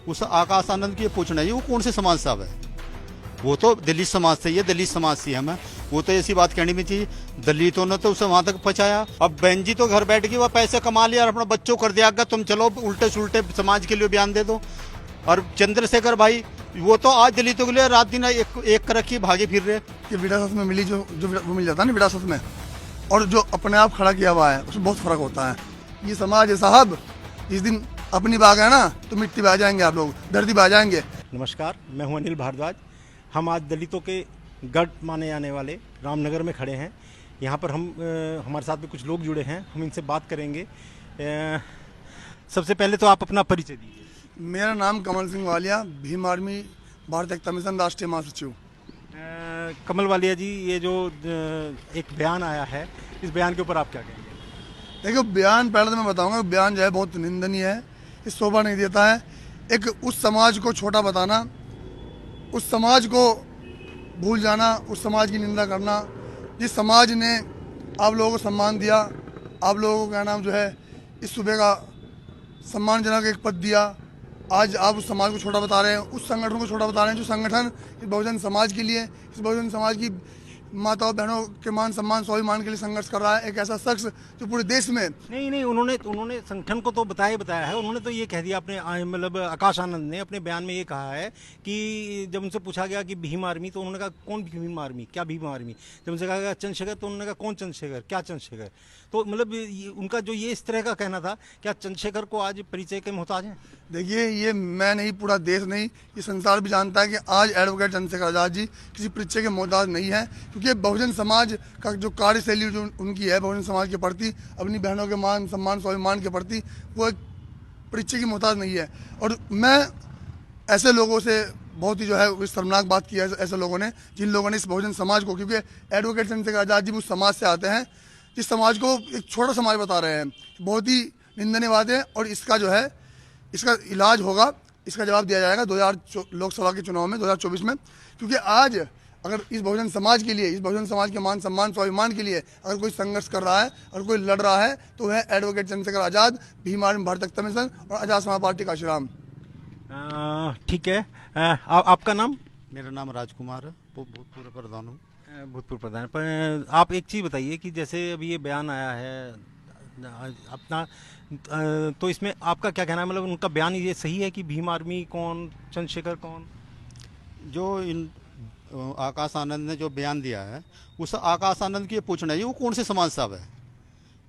उस आकाश आनंद की पूछना है वो कौन से समाज से है? वो तो दलित समाज से ही है, दलित समाज से हमें वो तो ऐसी बात कहनी भी थी। दलितों ने तो उसे वहां तक पहुंचाया। अब बहन जी तो घर बैठ के वो पैसे कमा लिया और अपना बच्चों कर दिया, तुम चलो उल्टे सुल्टे समाज के लिए बयान दे दो। और चंद्रशेखर भाई वो तो आज दलितों के लिए रात दिन एक कर रखी भागे फिर रहे कि विरासत में मिली जो वो मिल जाता है ना विरासत में, और जो अपने आप खड़ा किया हुआ है उसमें बहुत फर्क होता है। ये समाज है साहब, जिस दिन अपनी बात है ना तो मिट्टी पे आ जाएंगे आप लोग, धरती पे आ जाएंगे। नमस्कार, मैं हूं अनिल भारद्वाज। हम आज दलितों के गढ़ माने जाने वाले रामनगर में खड़े हैं। यहाँ पर हमारे साथ में कुछ लोग जुड़े हैं, हम इनसे बात करेंगे। सबसे पहले तो आप अपना परिचय दीजिए। मेरा नाम कमल सिंह वालिया, भीम आर्मी भारत एकता मिशन राष्ट्रीय महासचिव। कमल वालिया जी, ये जो एक बयान आया है, इस बयान के ऊपर आप क्या कहेंगे? देखो बयान पहले तो मैं बताऊंगा, बयान जो है बहुत निंदनीय है, इस शोभा नहीं देता है। एक उस समाज को छोटा बताना, उस समाज को भूल जाना, उस समाज की निंदा करना जिस समाज ने आप लोगों को सम्मान दिया, आप लोगों को क्या नाम जो है इस सूबे का सम्मानजनक एक पद दिया, आज आप उस समाज को छोटा बता रहे हैं, उस संगठन को छोटा बता रहे हैं जो संगठन इस बहुजन समाज के लिए, इस बहुजन समाज की माताओं बहनों के मान सम्मान स्वाभिमान के लिए संघर्ष कर रहा है। एक ऐसा शख्स जो पूरे देश में नहीं, उन्होंने संगठन को तो बताया है। उन्होंने तो ये कह दिया अपने, मतलब आकाश आनंद ने अपने बयान में ये कहा है कि जब उनसे पूछा गया कि भीम आर्मी, तो उन्होंने कहा कौन भीम आर्मी, क्या भीम आर्मी। जब उनसे कहा गया चंद्रशेखर, तो उन्होंने कहा कौन चंद्रशेखर, क्या चंद्रशेखर। तो मतलब उनका जो ये इस तरह का कहना था, क्या चंद्रशेखर को आज परिचय के मोहताज हैं? देखिए, ये मैं नहीं, पूरा देश नहीं, ये संसार भी जानता है कि आज एडवोकेट चंद्रशेखर आज़ाद जी किसी परिचय के मोहताज नहीं है, क्योंकि बहुजन समाज का जो कार्यशैली जो उनकी है बहुजन समाज के प्रति, अपनी बहनों के मान सम्मान स्वाभिमान के प्रति, वो एक परिचय की मोहताज नहीं है। और मैं ऐसे लोगों से बहुत ही जो है शर्मनाक बात की है, ऐसे लोगों ने जिन लोगों ने इस बहुजन समाज को, क्योंकि एडवोकेट चंद्रशेखर आज़ाद जी उस समाज से आते हैं जिस समाज को एक छोटा समाज बता रहे हैं, बहुत ही निंदनीय बात है। और इसका जो है इसका इलाज होगा, इसका जवाब दिया जाएगा 2000 लोकसभा के चुनाव में 2024 में, क्योंकि आज अगर इस बहुजन समाज के लिए, इस बहुजन समाज के मान सम्मान स्वाभिमान के लिए अगर कोई संघर्ष कर रहा है और कोई लड़ रहा है तो वह एडवोकेट चंद्रशेखर आज़ाद, भीम आर्मी भारत एकता मिशन और आज़ाद समाज पार्टी काशीराम। ठीक है। आपका नाम? मेरा नाम राजकुमार है, भूतपूर्व प्रधान हूँ। भूतपूर्व प्रधान। पर आप एक चीज़ बताइए कि जैसे अभी ये बयान आया है अपना, तो इसमें आपका क्या कहना है? मतलब उनका बयान ये सही है कि भीम आर्मी कौन, चंद्रशेखर कौन? जो इन आकाश आनंद ने जो बयान दिया है, उस आकाश आनंद की पूछना है वो कौन से समाज से है?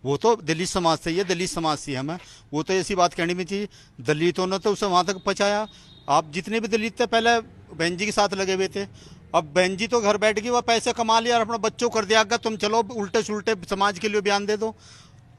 वो तो दलित समाज से ही है, दलित समाज से हमें वो तो ऐसी बात कहनी भी थी। दलितों ने तो उसे वहां तक पहुंचाया। आप जितने भी दलित थे पहले बहन जी के साथ लगे हुए थे। अब बहन जी तो घर बैठ के वो पैसे कमा लिया और अपना बच्चों कर दिया, तुम चलो उल्टे सुल्टे समाज के लिए बयान दे दो।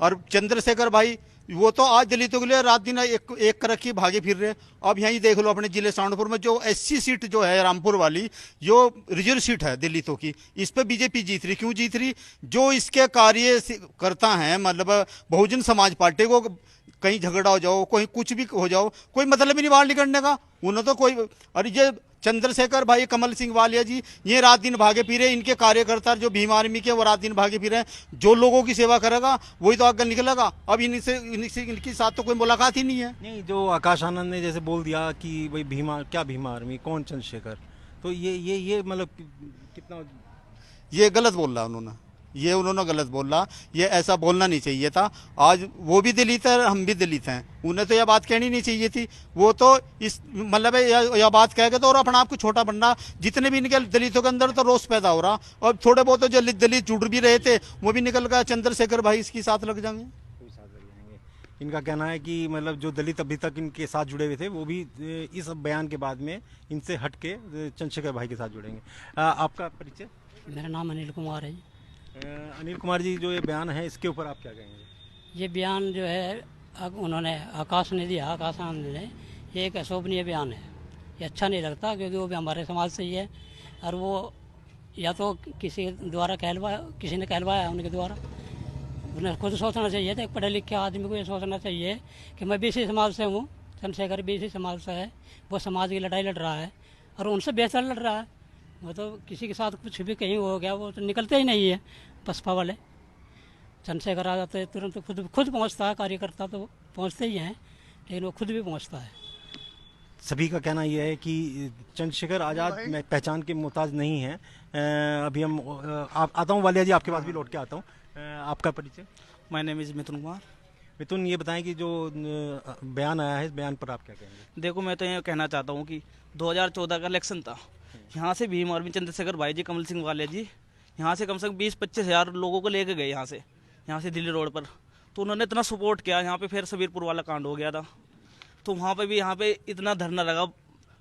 और चंद्रशेखर भाई वो तो आज दलितों के लिए रात दिन एक कर रखी भागे फिर रहे। अब यहीं देख लो अपने जिले सहारनपुर में जो एससी सीट जो है रामपुर वाली, जो रिजर्व सीट है दलितों की, इस पे बीजेपी जीत रही। क्यों जीत रही? जो इसके कार्य करता है, मतलब बहुजन समाज पार्टी को कहीं झगड़ा हो जाओ, कोई कुछ भी हो जाओ, कोई मतलब ही नहीं बाहर निकलने का। उन्होंने तो कोई, और ये चंद्रशेखर भाई, कमल सिंह वालिया जी, ये रात दिन भागे फिरे। इनके कार्यकर्ता जो भीम आर्मी के, वो रात दिन भागे फिरे। जो लोगों की सेवा करेगा वही तो आगे निकलेगा। अब इनके साथ तो कोई मुलाकात ही नहीं है। नहीं, जो आकाश आनंद ने जैसे बोल दिया कि भाई क्या भीम आर्मी, कौन चंद्रशेखर, तो ये मतलब कितना ये गलत बोल रहा उन्होंने, ये उन्होंने गलत बोला। ये ऐसा बोलना नहीं चाहिए था। आज वो भी दलित है, हम भी दलित हैं, उन्हें तो यह बात कहनी नहीं चाहिए थी। वो तो इस मतलब यह बात कह के तो और अपने आप को छोटा बनना। जितने भी इनके दलितों के अंदर तो रोष पैदा हो रहा, और थोड़े बहुत जो दलित जुड़ भी रहे थे वो भी निकल गया। चंद्रशेखर भाई इसके साथ लग जाएंगे। इनका कहना है कि मतलब जो दलित अभी तक इनके साथ जुड़े हुए थे वो भी इस बयान के बाद में इनसे हट के चंद्रशेखर भाई के साथ जुड़ेंगे। आपका परिचय? मेरा नाम अनिल कुमार है जी। अनिल कुमार जी, जो ये बयान है इसके ऊपर आप क्या कहेंगे? ये बयान जो है उन्होंने आकाश ने दिया, आकाश आनंद ने, ये एक अशोभनीय बयान है। ये अच्छा नहीं लगता, क्योंकि वो भी हमारे समाज से ही है। और वो या तो किसी द्वारा किसी ने कहलवाया उनके द्वारा। उन्हें खुद सोचना चाहिए था, एक पढ़े लिखे आदमी को ये सोचना चाहिए कि मैं भी इसी समाज से हूँ, चंद्रशेखर भी इसी समाज से है। वो समाज की लड़ाई लड़ रहा है और उनसे बेहतर लड़ रहा है। वो तो किसी के साथ कुछ भी कहीं हो गया वो तो निकलते ही नहीं है बसपा वाले। चंद्रशेखर आ जाते तुरंत खुद पहुंचता है, कार्यकर्ता तो पहुंचते ही हैं, लेकिन वो खुद भी पहुंचता है। सभी का कहना यह है कि चंद्रशेखर आज़ाद में पहचान के मोहताज नहीं है। अभी हम आता हूँ वालिया जी, आपके पास भी लौट के आता हूँ। आपका परिचय? माय नेम इज़ मिथुन कुमार। मिथुन, ये बताएं कि जो बयान आया है, इस बयान पर आप क्या कहेंगे? देखो, मैं तो ये कहना चाहता हूँ कि 2014 का इलेक्शन था, यहाँ से भीम आर्मी चंद्रशेखर भाई जी, कमल सिंह वाले जी यहाँ से कम से कम 20-25 हज़ार लोगों को लेके गए यहाँ से दिल्ली रोड पर। तो उन्होंने इतना सपोर्ट किया। यहाँ पे फिर सबीरपुर वाला कांड हो गया था, तो वहाँ पे भी यहाँ पे इतना धरना लगा,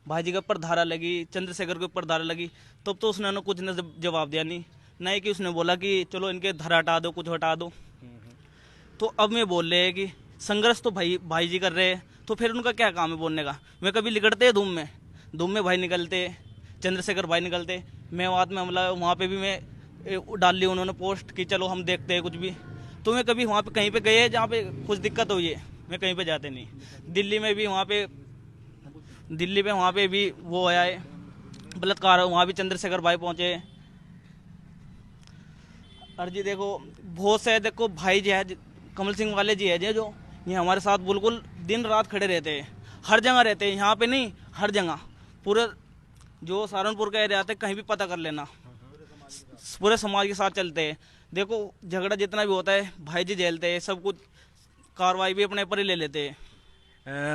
भाई जी के ऊपर धारा लगी, चंद्रशेखर के ऊपर धारा लगी, तब तो उसने कुछ न जवाब दिया नहीं कि उसने बोला कि चलो इनके धारा हटा दो, कुछ हटा दो। तो अब मैं बोल रहे हैं कि संघर्ष तो भाई जी कर रहे हैं, तो फिर उनका क्या काम है बोलने का? वे कभी लिगड़ते हैं धूम में भाई निकलते, चंद्रशेखर भाई निकलते। मेवात में हमला, वहाँ पे भी मैं डाल ली उन्होंने पोस्ट कि चलो हम देखते हैं कुछ भी। तो मैं कभी वहाँ पे कहीं पे गए जहाँ पे कुछ दिक्कत हुई है, मैं कहीं पे जाते नहीं। दिल्ली में वहाँ पे भी वो आया है बलात्कार, वहाँ भी चंद्रशेखर भाई पहुँचे। और जी देखो, बहुत से देखो भाई जी है, कमल सिंह वाले जी है जो ये हमारे साथ बिल्कुल दिन रात खड़े रहते हैं, हर जगह रहते हैं, यहाँ पे नहीं हर जगह। पूरे जो सहारनपुर का एरिया आता है कहीं भी पता कर लेना, पूरे समाज के साथ चलते हैं। देखो, झगड़ा जितना भी होता है भाई जी झेलते हैं, सब कुछ कार्रवाई भी अपने पर ही ले लेते हैं।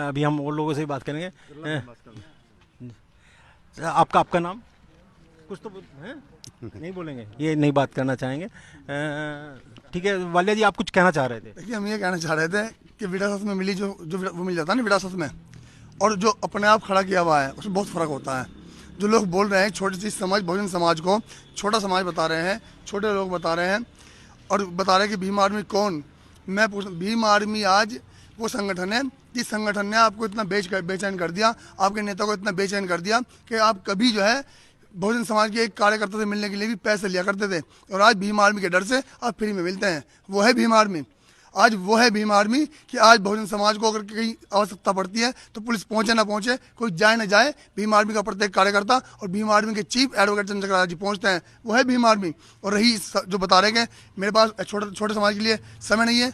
अभी हम और लोगों से भी बात करेंगे। आपका नाम कुछ तो है? नहीं बोलेंगे, ये नहीं बात करना चाहेंगे। ठीक है, वालिया जी, आप कुछ कहना चाह रहे थे? देखिए, हम ये कहना चाह रहे थे कि विरासत में मिली जो वो मिल जाता है ना विरासत में, और जो अपने आप खड़ा किया हुआ है, उसमें बहुत फ़र्क होता है। जो लोग बोल रहे हैं छोटी सी समाज, बहुजन समाज को छोटा समाज बता रहे हैं, छोटे लोग बता रहे हैं, और बता रहे हैं कि भीम आर्मी कौन। मैं पूछ, भीम आर्मी आज वो संगठन है जिस संगठन ने आपको इतना बेचैन कर दिया, आपके नेता को इतना बेचैन कर दिया कि आप कभी जो है बहुजन समाज के एक कार्यकर्ता से मिलने के लिए भी पैसे लिया करते थे, और आज भीम आर्मी के डर से आप फ्री में मिलते हैं। वो है भीम आर्मी। आज वो है भीम आर्मी कि आज बहुजन समाज को अगर कहीं आवश्यकता पड़ती है तो पुलिस पहुंचे ना पहुंचे, कोई जाए ना जाए, भीम आर्मी का प्रत्येक कार्यकर्ता और भीम आर्मी के चीफ एडवोकेट चंद्रशेखर आजाद जी पहुंचते हैं। वो है भीम आर्मी। और रही जो बता रहे हैं मेरे पास छोटे समाज के लिए समय नहीं है,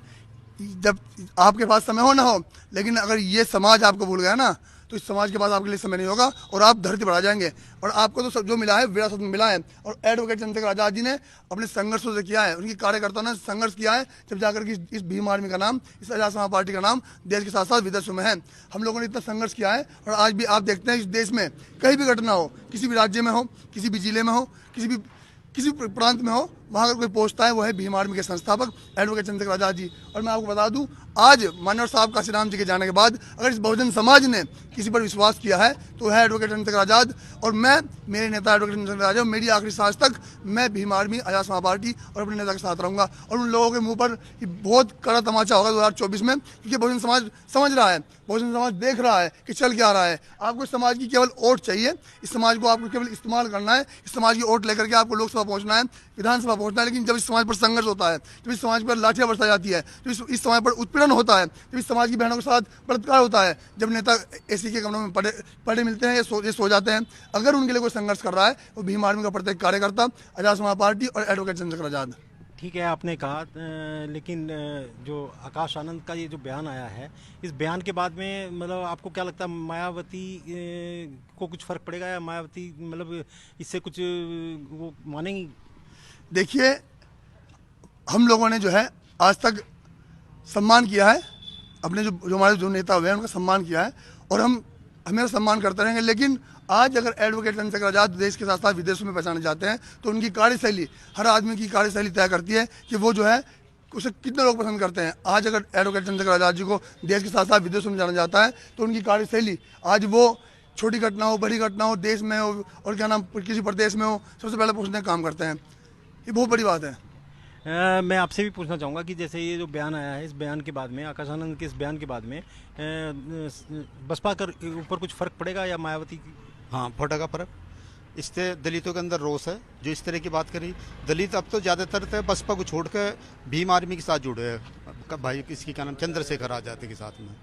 जब आपके पास समय हो ना हो, लेकिन अगर ये समाज आपको भूल गया ना, तो इस समाज के पास आपके लिए समय नहीं होगा और आप धरती पर आ जाएंगे। और आपको तो सब जो मिला है विरासत में मिला है, और एडवोकेट चंद्रशेखर आजाद जी ने अपने संघर्षों से किया है, उनकी कार्यकर्ताओं ने संघर्ष किया है, जब जाकर के इस भीम आर्मी का नाम, इस आजाद समाज पार्टी का नाम देश के साथ साथ विदेशों में है। हम लोगों ने इतना संघर्ष किया है, और आज भी आप देखते हैं इस देश में कहीं भी घटना हो, किसी भी राज्य में हो, किसी भी जिले में हो, किसी प्रांत में हो, वहाँ अगर कोई पहुँचता है, वो है भीम आर्मी के संस्थापक एडवोकेट चंद्रशेखर आजाद जी। और मैं आपको बता दूं, आज मानव साहब काशीराम जी के जाने के बाद अगर इस बहुजन समाज ने किसी पर विश्वास किया है तो है एडवोकेट चंद्रशेखर आजाद। और मैं, मेरे नेता एडवोकेट चंद्रशेखर आजाद, मेरी आखिरी सांस तक मैं भीम आर्मी, आजाद समाज पार्टी और अपने नेता के साथ रहूंगा। और उन लोगों के मुंह पर बहुत कड़ा तमाचा होगा 2024 में, क्योंकि बहुजन समाज समझ रहा है, बहुजन समाज देख रहा है कि चल क्या रहा है। आपको इस समाज की केवल वोट चाहिए, इस समाज को आपको केवल इस्तेमाल करना है, इस समाज की वोट लेकर के आपको लोकसभा पहुंचना है, विधानसभा पहुंचना है। लेकिन जब इस समाज पर संघर्ष होता है, जब इस समाज पर लाठियां बरसाई जाती है, जब इस समाज पर उत्पीड़न होता है, जब इस समाज की बहनों के साथ बलात्कार होता है, जब नेता एसी के कमरों में पड़े मिलते हैं या सो जाते हैं, अगर उनके लिए कोई संघर्ष कर रहा है, वो भीम आर्मी का प्रत्येक कार्यकर्ता, आजाद समाज पार्टी और एडवोकेट चंद्रशेखर आजाद। ठीक है, आपने कहा, लेकिन जो आकाश आनंद का ये जो बयान आया है, इस बयान के बाद में मतलब आपको क्या लगता है, मायावती को कुछ फर्क पड़ेगा, या मायावती मतलब इससे कुछ वो मानेंगी? देखिए, हम लोगों ने जो है आज तक सम्मान किया है, अपने जो हमारे जो नेता हुए हैं उनका सम्मान किया है, और हम हमेशा सम्मान करते रहेंगे। लेकिन आज अगर एडवोकेट चंद्रशेखर आजाद देश के साथ साथ विदेशों में पहचाने जाते हैं, तो उनकी कार्यशैली, हर आदमी की कार्यशैली तय करती है कि वो जो है उसे कितने लोग पसंद करते हैं। आज अगर एडवोकेट चंद्रशेखर आजाद जी को देश के साथ साथ विदेशों में जाना जाता है, तो उनकी कार्यशैली, आज वो छोटी घटना हो, बड़ी घटना हो, देश में हो और क्या नाम किसी प्रदेश में हो, सबसे पहले पहुँचने का काम करते हैं। ये बहुत बड़ी बात है। मैं आपसे भी पूछना चाहूँगा कि जैसे ये जो बयान आया है, इस बयान के बाद में, आकाश आनंद के इस बयान के बाद में बसपा के ऊपर कुछ फ़र्क पड़ेगा या मायावती की? हाँ, पड़ेगा फर्क। इससे दलितों के अंदर रोष है, जो इस तरह की बात करी। दलित अब तो ज़्यादातर तो बसपा को छोड़ कर भीम आर्मी के साथ जुड़े हैं, भाई किसकी क्या नाम, चंद्रशेखर आजाद के साथ में।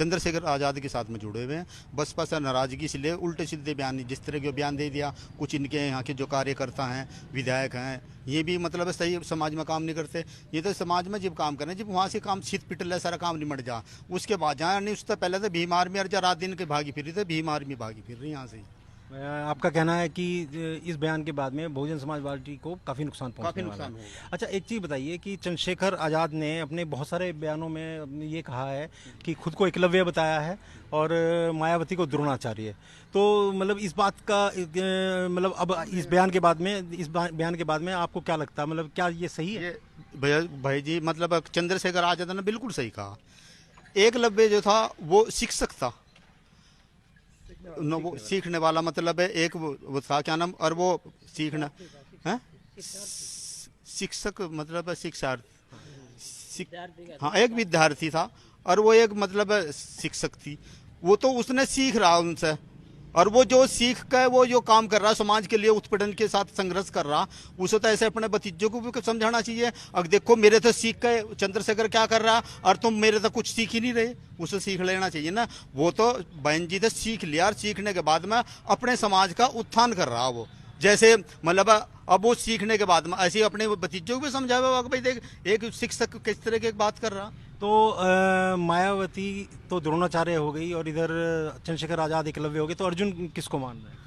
चंद्रशेखर आज़ाद के साथ में जुड़े हुए हैं। बसपा से नाराज़गी इसलिए उल्टे सीधे बयान, जिस तरह के बयान दे दिया, कुछ इनके यहाँ के जो कार्यकर्ता हैं, विधायक हैं, ये भी मतलब सही समाज में काम नहीं करते। ये तो समाज में जब काम करें, जब वहाँ से काम छित पिटल सारा काम निमट जा, उसके बाद जहाँ नहीं, उससे पहले तो भीम आर्मी और रात दिन के भागी फिर रही थे, भीम आर्मी भागी फिर रही यहाँ से। आपका कहना है कि इस बयान के बाद में बहुजन समाज पार्टी को काफ़ी नुकसान पहुंचने वाला है। अच्छा, एक चीज़ बताइए कि चंद्रशेखर आज़ाद ने अपने बहुत सारे बयानों में ये कहा है कि खुद को एकलव्य बताया है और मायावती को द्रोणाचार्य। तो मतलब इस बात का मतलब अब इस बयान के बाद में आपको क्या लगता है, मतलब क्या ये सही है? भाई जी, मतलब चंद्रशेखर आज़ाद ने बिल्कुल सही कहा। एकलव्य जो था वो शिक्षक था, वो सीखने वाला, मतलब है एक वो था, क्या नाम, और वो सीखना है शिक्षक, मतलब शिक्षार्थी, हाँ एक विद्यार्थी था और वो एक मतलब शिक्षक थी। वो तो उसने सीख रहा उनसे, और वो जो सीख कर वो जो काम कर रहा, समाज के लिए उत्पीड़न के साथ संघर्ष कर रहा, उसे तो ऐसे अपने भतीजों को भी समझाना चाहिए। अब देखो मेरे तो सीख के चंद्रशेखर क्या कर रहा, और तुम मेरे तो कुछ सीख ही नहीं रहे, उसे सीख लेना चाहिए ना। वो तो बहन जी ने सीख लिया, और सीखने के बाद में अपने समाज का उत्थान कर रहा वो, जैसे मतलब अब वो सीखने के बाद में ऐसे अपने भतीजों को भी समझावे भाई देख एक शिक्षक किस तरह की बात कर रहा। तो मायावती तो द्रोणाचार्य हो गई और इधर चंद्रशेखर आज़ाद एकलव्य हो गए, तो अर्जुन किसको मानना है?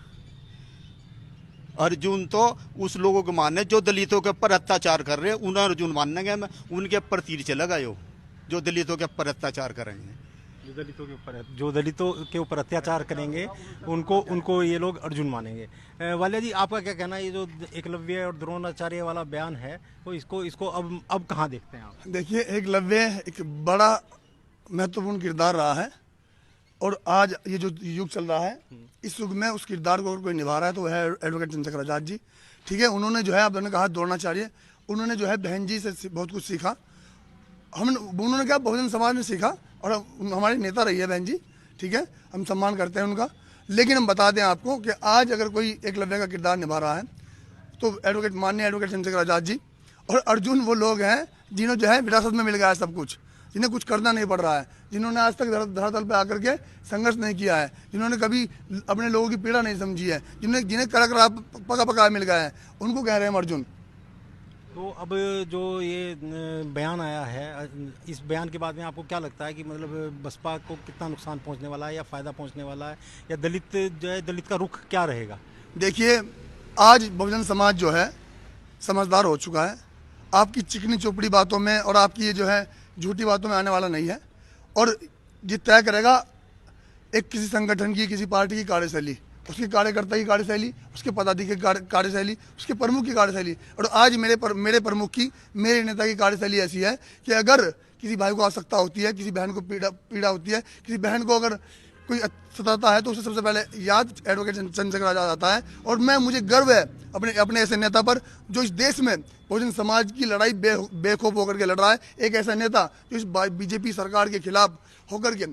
अर्जुन तो उस लोगों को मानने जो दलितों के ऊपर अत्याचार कर रहे हैं, उन्हें अर्जुन मानेंगे। मैं उनके ऊपर तीर चलेगा जो दलितों के ऊपर अत्याचार करेंगे, जो दलितों के ऊपर अत्याचार करेंगे उनको ये लोग अर्जुन मानेंगे। वालिया जी, आपका क्या कहना है, ये जो एकलव्य और द्रोणाचार्य वाला बयान है, तो इसको अब कहाँ देखते हैं आप? देखिए, एकलव्य एक बड़ा महत्वपूर्ण किरदार रहा है, और आज ये जो युग चल रहा है, इस युग में उस किरदार को कोई निभा रहा है तो वह है एडवोकेट चंद्रशेखर आज़ाद जी। ठीक है, उन्होंने जो है, आपने कहा द्रोणाचार्य, उन्होंने जो है बहन जी से बहुत कुछ सीखा। उन्होंने क्या, बहुजन समाज ने सीखा, और हमारे नेता रही है बहन जी। ठीक है, हम सम्मान करते हैं उनका। लेकिन हम बता दें आपको कि आज अगर कोई एकलव्य का किरदार निभा रहा है तो माननीय एडवोकेट चंद्रशेखर आज़ाद जी और अर्जुन वो लोग हैं जिन्होंने जो है विरासत में मिल गया है सब कुछ, जिन्हें कुछ करना नहीं पड़ रहा है, जिन्होंने आज तक धरातल पे आकर के संघर्ष नहीं किया है, जिन्होंने कभी अपने लोगों की पीड़ा नहीं समझी है, जिन्हें कड़ा पका पका मिल गया है, उनको कह रहे हैं अर्जुन। तो अब जो ये बयान आया है, इस बयान के बाद में आपको क्या लगता है कि मतलब बसपा को कितना नुकसान पहुंचने वाला है या फ़ायदा पहुंचने वाला है, या दलित जो है, दलित का रुख क्या रहेगा? देखिए, आज बहुजन समाज जो है समझदार हो चुका है, आपकी चिकनी चोपड़ी बातों में और आपकी ये जो है झूठी बातों में आने वाला नहीं है, और ये तय करेगा एक किसी संगठन की, किसी पार्टी की कार्यशैली, उसके कार्यकर्ता की कार्यशैली, उसके पदाधिकारी की कार्यशैली, उसके प्रमुख की कार्यशैली। और आज मेरे प्रमुख की, मेरे नेता की कार्यशैली ऐसी है कि अगर किसी भाई को आवश्यकता होती है, किसी बहन को पीड़ा होती है, किसी बहन को अगर कोई सताता है, तो उसे सबसे पहले याद एडवोकेट चंद्रशेखर आज़ाद आता है। और मुझे गर्व है अपने ऐसे नेता पर जो इस देश में बहुजन समाज की लड़ाई बेखौफ होकर के लड़ रहा है। एक ऐसा नेता जो इस बीजेपी सरकार के खिलाफ होकर के,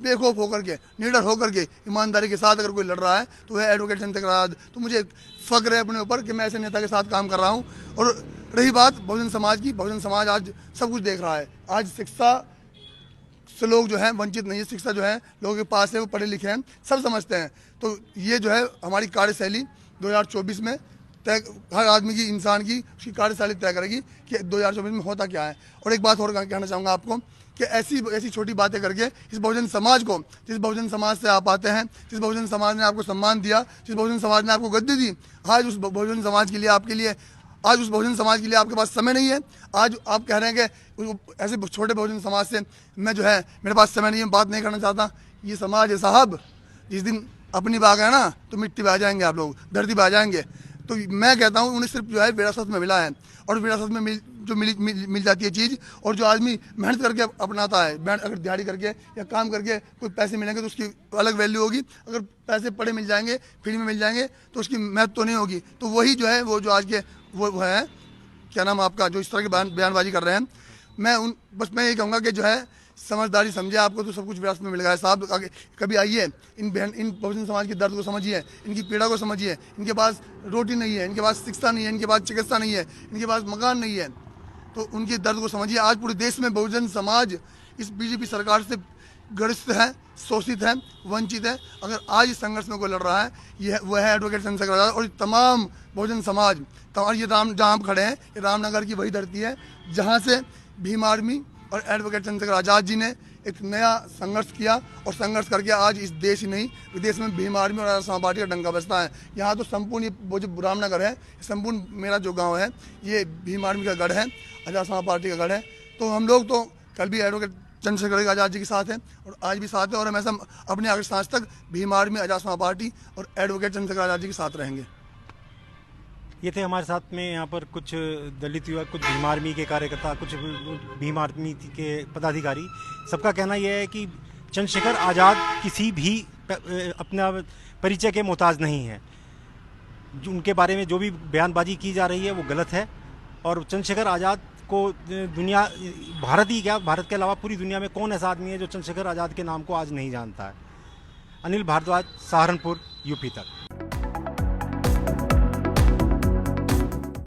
बेखौफ होकर के, निडर होकर के, ईमानदारी के साथ अगर कोई लड़ रहा है तो वह एडवोकेट चंद्रशेखर आज़ाद। तो मुझे फख्र है अपने ऊपर कि मैं ऐसे नेता के साथ काम कर रहा हूँ। और रही बात बहुजन समाज की, बहुजन समाज आज सब कुछ देख रहा है। आज शिक्षा से लोग जो हैं वंचित नहीं है, शिक्षा जो है लोगों के पास है, वो पढ़े लिखे हैं, सब समझते हैं। तो ये जो है हमारी कार्यशैली 2024 में तय, हर आदमी की, इंसान की उसकी कार्यशैली तय करेगी कि 2024 में होता क्या है। और एक बात और कहना चाहूँगा आपको कि ऐसी छोटी बातें करके इस बहुजन समाज को, जिस बहुजन समाज से आप आते हैं, जिस बहुजन समाज ने आपको सम्मान दिया, जिस बहुजन समाज ने आपको गद्दी दी, आज उस बहुजन समाज के लिए आज उस बहुजन समाज के लिए आपके पास समय नहीं है। आज आप कह रहे हैं कि ऐसे छोटे बहुजन समाज से मैं जो है मेरे पास समय नहीं है, बात नहीं करना चाहता। ये समाज है साहब, जिस दिन अपनी बात है ना तो मिट्टी पे आ जाएंगे आप लोग, धरती पे आ जाएंगे। तो मैं कहता हूँ उन्हें सिर्फ जो है विरासत में मिला है, और विरासत में मिल जाती है चीज़, और जो आदमी मेहनत करके अपनाता है, अगर दिहाड़ी करके या काम करके कोई पैसे मिलेंगे तो उसकी अलग वैल्यू होगी। अगर पैसे पड़े मिल जाएंगे, फ्री में मिल जाएंगे तो उसकी महत्व तो नहीं होगी। तो वही जो है वो जो आज के वो है, क्या नाम आपका, जो इस तरह की बयानबाजी कर रहे हैं, बस मैं ये कहूँगा कि जो है समझदारी समझे, आपको तो सब कुछ विरासत में मिल गया है साहब। कभी आइए, इन बहुजन समाज के दर्द को समझिए, इनकी पीड़ा को समझिए। इनके पास रोटी नहीं है, इनके पास शिक्षा नहीं है, इनके पास चिकित्सा नहीं है, इनके पास मकान नहीं है, तो उनके दर्द को समझिए। आज पूरे देश में बहुजन समाज इस बीजेपी सरकार से ग्रस्त है, शोषित है, वंचित है। अगर आज इस संघर्ष में कोई लड़ रहा है, ये वह है एडवोकेट चंद्रशेखर आज़ाद और तमाम बहुजन समाज। और ये जहाँ हम खड़े हैं, ये रामनगर की वही धरती है जहाँ से भीम आर्मी और एडवोकेट चंद्रशेखर आज़ाद जी ने एक नया संघर्ष किया, और संघर्ष करके आज इस देश ही नहीं विदेश में भीम आर्मी और आज़ाद समाज पार्टी का डंका बजता है। यहाँ तो संपूर्ण वो जो रामनगर है, संपूर्ण मेरा जो गांव है, ये भीम आर्मी का गढ़ है, आज़ाद समाज पार्टी का गढ़ है। तो हम लोग तो कल भी एडवोकेट चंद्रशेखर आज़ाद जी के साथ हैं और आज भी साथ हैं, और हमेशा अपने आगे सांस तक भीम आर्मी, आज़ाद समाज पार्टी और एडवोकेट चंद्रशेखर आज़ाद जी के साथ रहेंगे। ये थे हमारे साथ में यहाँ पर कुछ दलित युवक, कुछ भीम आर्मी के कार्यकर्ता, कुछ भीम आर्मी के पदाधिकारी। सबका कहना यह है कि चंद्रशेखर आज़ाद किसी भी अपना परिचय के मोहताज नहीं है। जो उनके बारे में जो भी बयानबाजी की जा रही है वो गलत है, और चंद्रशेखर आज़ाद को दुनिया, भारत ही क्या, भारत के अलावा पूरी दुनिया में कौन ऐसा आदमी है जो चंद्रशेखर आज़ाद के नाम को आज नहीं जानता है। अनिल भारद्वाज, सहारनपुर, यूपी तक।